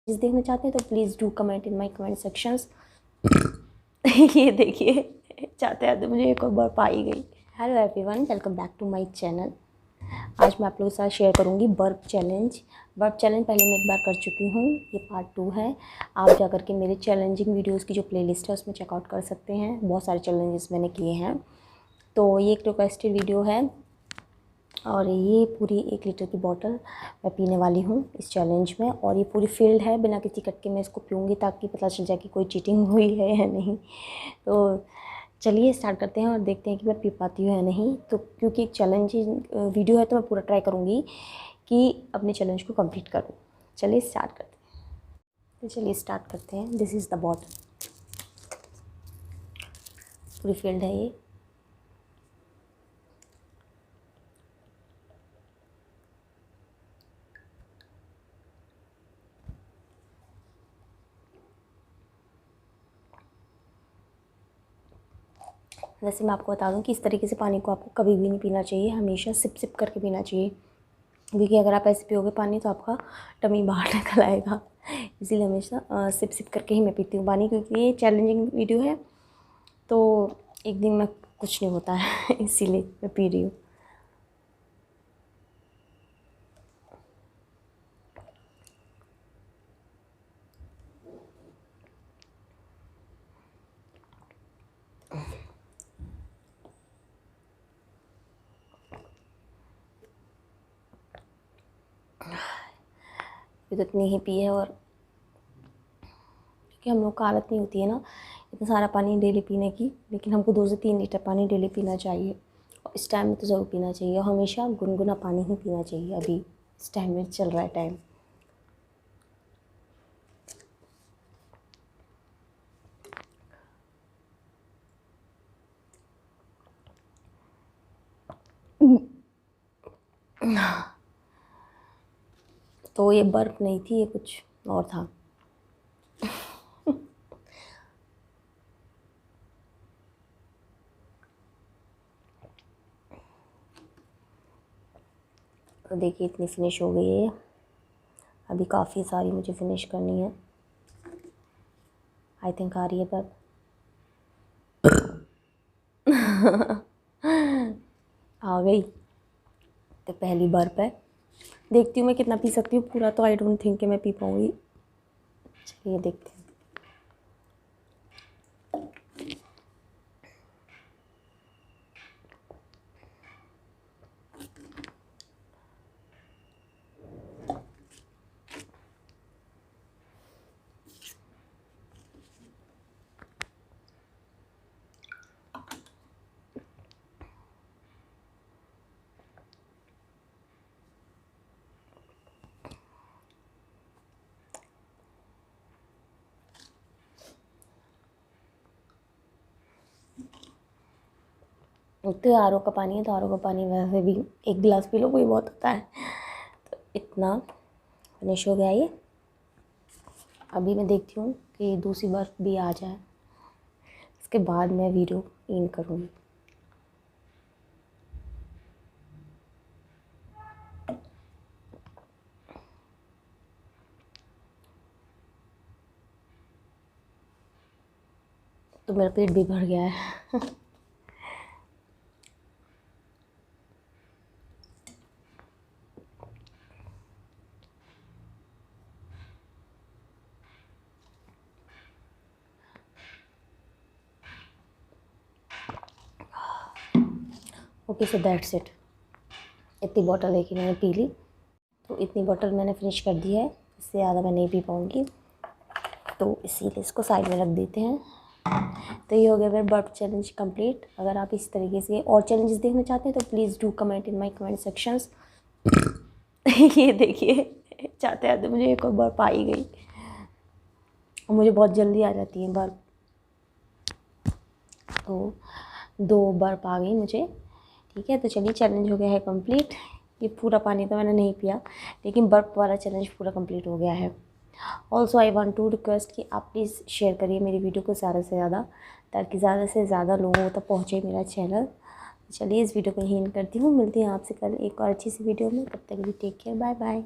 चीज़ देखना चाहते हैं तो please do comment in my comment sections. ये देखिए चाहते आते मुझे एक और बार पाई गई। Hello everyone, welcome back to my channel. आज मैं आप लोगों के साथ शेयर करूंगी बर्प चैलेंज। बर्प चैलेंज पहले मैं एक बार कर चुकी हूँ, ये पार्ट 2 है। आप जा कर के मेरे चैलेंजिंग वीडियोस की जो प्लेलिस्ट है उसमें चेकआउट कर सकते हैं। बहुत सारे चैलेंजेस मैंने किए हैं। तो ये एक रिक्वेस्टेड वीडियो है और ये पूरी 1 लीटर की बॉटल मैं पीने वाली हूँ इस चैलेंज में। और ये पूरी फील्ड है, बिना किसी कट के मैं इसको पीऊँगी ताकि पता चल जाए कि कोई चीटिंग हुई है या नहीं। तो चलिए स्टार्ट करते हैं और देखते हैं कि मैं पी पाती हूँ या नहीं। तो क्योंकि एक चैलेंजिंग वीडियो है तो मैं पूरा ट्राई करूँगी कि अपने चैलेंज को कंप्लीट करूँ। चलिए स्टार्ट करते हैं। तो चलिए स्टार्ट करते हैं। दिस इज़ द बॉटल, पूरी फील्ड है ये। वैसे मैं आपको बता दूं कि इस तरीके से पानी को आपको कभी भी नहीं पीना चाहिए, हमेशा सिप सिप करके पीना चाहिए। क्योंकि अगर आप ऐसे पियोगे पानी तो आपका टमी बाहर निकल आएगा। इसीलिए हमेशा सिप सिप करके ही मैं पीती हूँ पानी, क्योंकि ये चैलेंजिंग वीडियो है तो एक दिन में कुछ नहीं होता है इसीलिए मैं पी रही हूँ। ये तो इतनी ही पी है, और क्योंकि हम लोग को आदत नहीं होती है ना इतना सारा पानी डेली पीने की, लेकिन हमको 2 से 3 लीटर पानी डेली पीना चाहिए। और इस टाइम में तो ज़रूर पीना चाहिए, और हमेशा गुनगुना पानी ही पीना चाहिए। अभी इस टाइम में चल रहा है टाइम। तो ये बर्फ़ नहीं थी, ये कुछ और था। तो देखिए इतनी फिनिश हो गई है। अभी काफ़ी सारी मुझे फिनिश करनी है। आई थिंक आ रही है बर्फ़। आ गई। तो पहली बर्फ़ है, देखती हूँ मैं कितना पी सकती हूँ। पूरा तो आई डोंट थिंक कि मैं पी पाऊँगी। चलिए देखते हैं। तो आर ओ का पानी है, तो आर ओ का पानी वैसे भी 1 गिलास पी लो कोई बहुत होता है। तो इतना फिनिश हो गया ये। अभी मैं देखती हूँ कि दूसरी बर्फ़ भी आ जाए, इसके बाद मैं वीडियो इन करूँगी। तो मेरा पेट भी भर गया है। Okay, so that's it. इतनी बॉटल है कि मैंने पी ली। तो इतनी बॉटल मैंने फिनिश कर दी है, इससे ज़्यादा मैं नहीं पी पाऊँगी, तो इसीलिए इसको साइड में रख देते हैं। तो ये हो गया मेरा बर्फ चैलेंज कंप्लीट। अगर आप इस तरीके से और चैलेंजेस देखना चाहते हैं तो please do comment in my comment sections. ये देखिए चाहते आते मुझे एक और बर्फ आ ही गई, और मुझे बहुत जल्दी आ जाती है बर्फ। तो 2 बर्फ आ गई मुझे। ठीक है, तो चलिए चैलेंज हो गया है कंप्लीट। ये पूरा पानी तो मैंने नहीं पिया, लेकिन बर्फ़ वाला चैलेंज पूरा कंप्लीट हो गया है। Also I want to request कि आप प्लीज़ शेयर करिए मेरी वीडियो को ज़्यादा से ज़्यादा, ताकि ज़्यादा से ज़्यादा लोगों तक पहुँचे मेरा चैनल। चलिए इस वीडियो को यहीं एंड करती हूँ। मिलती हूँ आपसे कल एक और अच्छी सी वीडियो में। तब तक भी टेक केयर, बाय बाय।